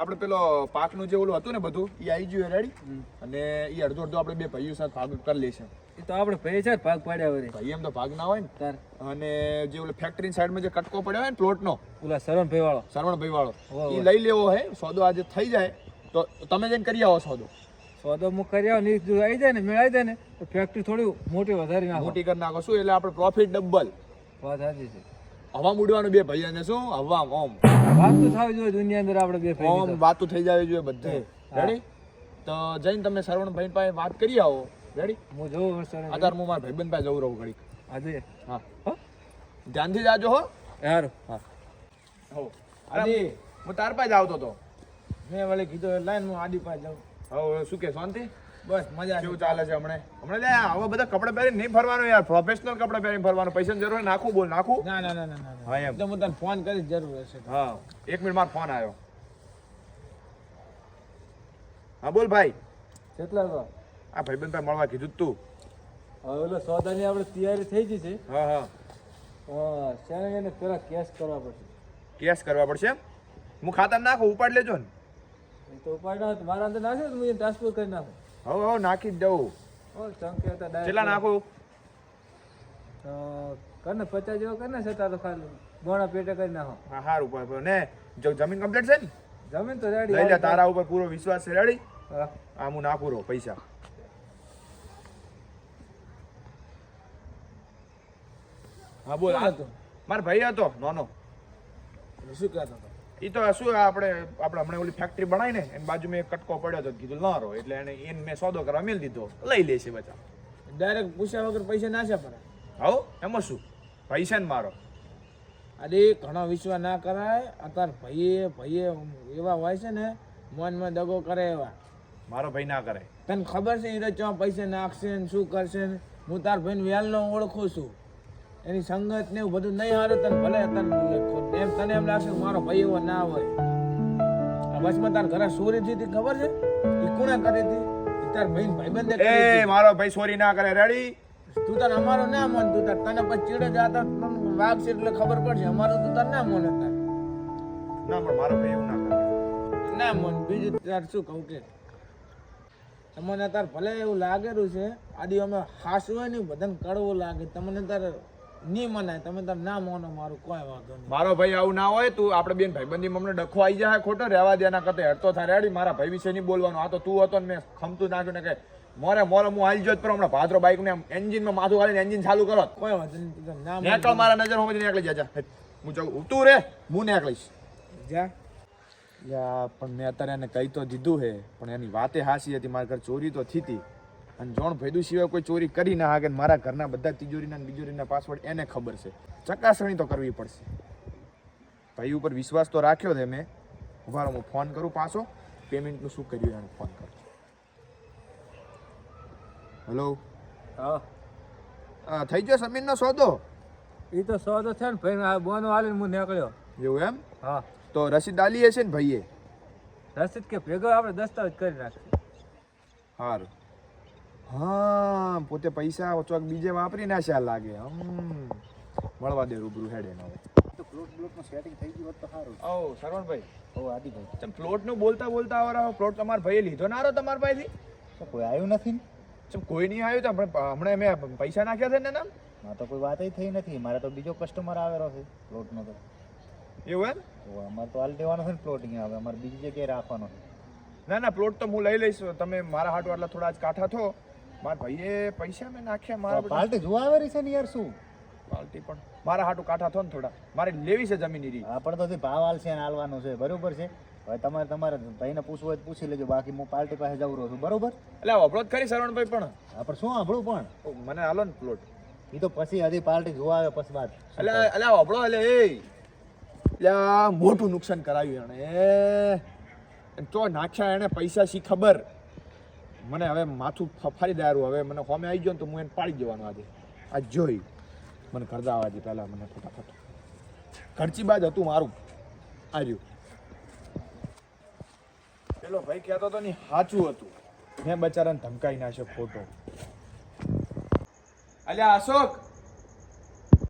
આપણે પેલો પાકનું જે ઓલું હતું ને બધું એ આવી ગયું રેડી અને એ અડધો અડધો આપણે બે ભાઈઓ સાથે ભાગ કરી લેશે એ તો આપણે ભાઈ છે ભાગ પાડ્યા વળી ભાઈ એમ તો ભાગ ના હોય ને તાર અને જે ઓલો ફેક્ટરી સાઈડમાં જે કટકો પડ્યો હોય ને પ્લોટનો ઓલા સરવણભાઈ વાળો સરવણભાઈ વાળો વાહ, એ લઈ લેવો હે સોદો આજે થઈ જાય તો તમે જઈને કરી આવો સોદો સોદો મુક કરી આવો ને જો આવી જાય ને મેળાઈ જાય ને તો ફેક્ટરી થોડી મોટી વધારી નાખો મોટી કરી નાખો શું એટલે આપણે પ્રોફિટ ડબલ વાત સાચી છે હવા ઉડવાનું બે ભાઈ અને શું હવા ઓમ વાત તો થવી જોઈએ દુનિયા અંદર આપણે બે ભાઈ ઓમ વાતો થઈ જવી જોઈએ બધે રેડી તો જઈને તમે સરવણભાઈ પાસે વાત કરી આવો રેડી હું જોઉં સર અત્યારે હું મારા ભાઈબંધ પાસે જવું રહું ઘડી આજે હા હો ધ્યાનથી જાજો હો યાર હા હો આદિ હું તાર પાસે આવતો તો મેં વળી કીધું લાઈન હું આડી પાસે જાઉં હવે શું કે શાંતિ બસ મજા કેવું ચાલે છે હમણાં લે આવા બધા કપડા પહેરીને નહીં ફરવાનું યાર પ્રોફેશનલ કપડા પહેરીને ફરવાનું પૈસાની જરૂર હોય નાખું બોલ નાખું ના ના ના ના ના હા એમ તો હું તને ફોન કરીશ જરૂર હશે હા 1 મિનિટ મારો ફોન આવ્યો હા બોલ ભાઈ કેટલા તો આ ભાઈબંધ પાસે મળવા કીધું તું હવે ઓલો સોદાની આપણે તૈયારી થઈ ગઈ છે હા હા શેને એને પેલા કેશ કરવા પડશે કેશ કરવા પડશે એમ હું ખાતા નાખું ઉપાડ લેજો ને એ તો ઉપાડ ના મારા અંદર નાખે તો હું એને ટ્રાન્સફર કરી નાખું હવે હવે નાખી જ દઉં ઓ ચંકે હતા કેટલા નાખું કરને 50 જેવો કરને છે તારો ખાલી મોણા પેટે કરી નાખો હા સારું પણ ને જો જમીન કમ્પ્લીટ છે ને જમીન તો રેડી લઈ લે તારા ઉપર પૂરો વિશ્વાસ છે રેડી હા આ હું નાખું રહો પૈસા હા બોલ કોણ આ હતો? મારો ભાઈ હતો નાનો શું કહેતો હતો એ તો શું આપણે હમણાં ઓલી ફેક્ટરી બનાવી ને એની બાજુમાં એક કટકો પડ્યો હતો કીધું ના રહો એટલે એને મેં સોદો કરવા મેળ દીધો લઈ લે છે બચા ડાયરેક્ટ પૂછ્યા વગર પૈસા નાખ્યા પડે હો એમાં શું પૈસા ને મારો અરે ઘણો વિશ્વાસ ના કરાય અત્યારે ભાઈએ એવા હોય છે ને મનમાં દગો કરે એવા મારો ભાઈ ના કરે તને ખબર છે એ ચો પૈસા નાખશે ને શું કરશે ને હું તાર ભાઈને વ્યાલનો ઓળખું છું એની સંગત ને એવું બધું નહીં હારે તને ભલે તને એમ લાગશે કે મારો ભાઈ એવો ના હોય આ બસમાં તાર ઘરે ચોરી થઈ હતી ખબર છે એ કોણે કરી હતી એ તાર ભાઈબંધે કરી એ હતી. મારો ભાઈ ચોરી ના કરે રેડી તું તાર અમારો ના મન તું તાર તને પછી ચીડે જાતા વાઘ છે એટલે ખબર પડશે અમારું તું તાર ના મન તાર ના પણ મારો ભાઈ એવું ના કરે ના મન બીજું તાર શું કહું કે તમને તાર ભલે એવું લાગેલું છે આદિ અમે હાસું હોય ને બધાને કડવું લાગે તમને તાર નહીં મનાય તમે તાર ના માનો મારું કોઈ વાંધો નહીં મારો ભાઈ આવું ના હોય તું આપણે બેન ભાઈબંધી અમને ડખો આવી જાય ખોટો રહેવા દે એના કરતા હેડતો થાય રેડી મારા ભાઈ વિશે નહીં બોલવાનું આ તો તું હતો ને મેં ખમતું નાખ્યું ને કે મોરે હું હાલ જોત પર હમણાં ભાદરો બાઈક ને એન્જિનમાં માથું ગાળીને એન્જિન ચાલુ કરો કોઈ વાંધો નહીં તું તાર ના નેકળ મારા નજર હોમે નીકળી જા હું જાઉં તું રે હું નીકળીશ જા યા પણ મેં અત્યારે એને કહી તો દીધું હે પણ એની વાતે હાસી હતી મારા ઘર ચોરી તો થી હતી અને જોણ ભેદું સિવાય કોઈ ચોરી કરી ના હાકે મારા ઘરના બધા તિજોરીના બિજોરીના પાસવર્ડ એને ખબર છે ચકાસણી તો કરવી પડશે ભાઈ ઉપર વિશ્વાસ તો રાખ્યો છે મેં ઉભા રહો હું ફોન કરું પાછો પેમેન્ટનું શું કર્યું એને ફોન કરું હેલો હા થઈ ગયો સમીરનો સોદો એ તો સોદો છે ને ભાઈ બોનો હાલીને હું નીકળ્યો એવું એમ હા તો રસીદ આલી હશે ને ભાઈએ રસીદ કે ભેગો આપણે દસ્તાવેજ કરી નાખીએ સારું હા પોતે પૈસા ચોક બીજે વાપરી નાખ્યા લાગે મળવા દે રૂબરૂ હેડે હવે તો પ્લોટનું સેટિંગ થઈ ગયું હોત તો સારું. ઓ સરવણભાઈ ઓ આદિભાઈ ચમ પ્લોટનું બોલતા આવરા પ્લોટ તમારા ભાઈએ લીધો ના રહ્યો તમારા પાસેથી તો કોઈ આવ્યું નથી ને? ચમ કોઈ નહીં આવ્યું તો હમણાં મેં પૈસા નાખ્યા છે ને નામ ના તો કોઈ વાત થઈ નથી. મારે તો બીજો કસ્ટમર આવેલો છે પ્લોટનો તો એવું એમ તો અમારે તો હાલ દેવાનો છે ને પ્લોટિંગ હવે અમારે બીજી જગ્યાએ રાખવાનો છે. ના ના પ્લોટ તો હું લઈ લઈશ તમે મારા હાટુ આટલા થોડા જ કાઠા થો મારા ભાઈએ પૈસા મેં નાખ્યા મારા બધા પાર્ટી જોવા આવેલી છે ને યાર શું પાર્ટી પણ મારા હાટુ કાઠા થો ને થોડા મારે લેવી છે જમીન રી આપણે તો ભાવ હાલ છે ને હાલવાનું છે બરોબર છે. હવે તમારે ભાઈને પૂછવું હોય તો પૂછી લેજો બાકી હું પાર્ટી પાસે જવું રહું છું બરોબર. એટલે અપલોડ કરી સરવણભાઈ પણ આપણે શું સાંભળું પણ મને હાલો ને પ્લોટ એ તો પછી હજી પાર્ટી જોવા આવે પછી વાત. એટલે અપલો એટલે એ મોટું નુકસાન કરાવ્યું એને તો નાખ્યા એને પૈસા શી ખબર મને હવે માથું ફાડી દારું હવે મને હોમે આવી ગયો ને તો હું એને પાડી જવાનું આજે આ જોઈ મને કરતા આવવા દે પહેલાં મને ફટાફટ ખર્ચી બાદ હતું મારું આવ્યું પેલો ભાઈ કહેતો હતો ને સાચું હતું મેં બચારાને ધમકાઈ નાખ્યો ખોટો અલ્યા અશોક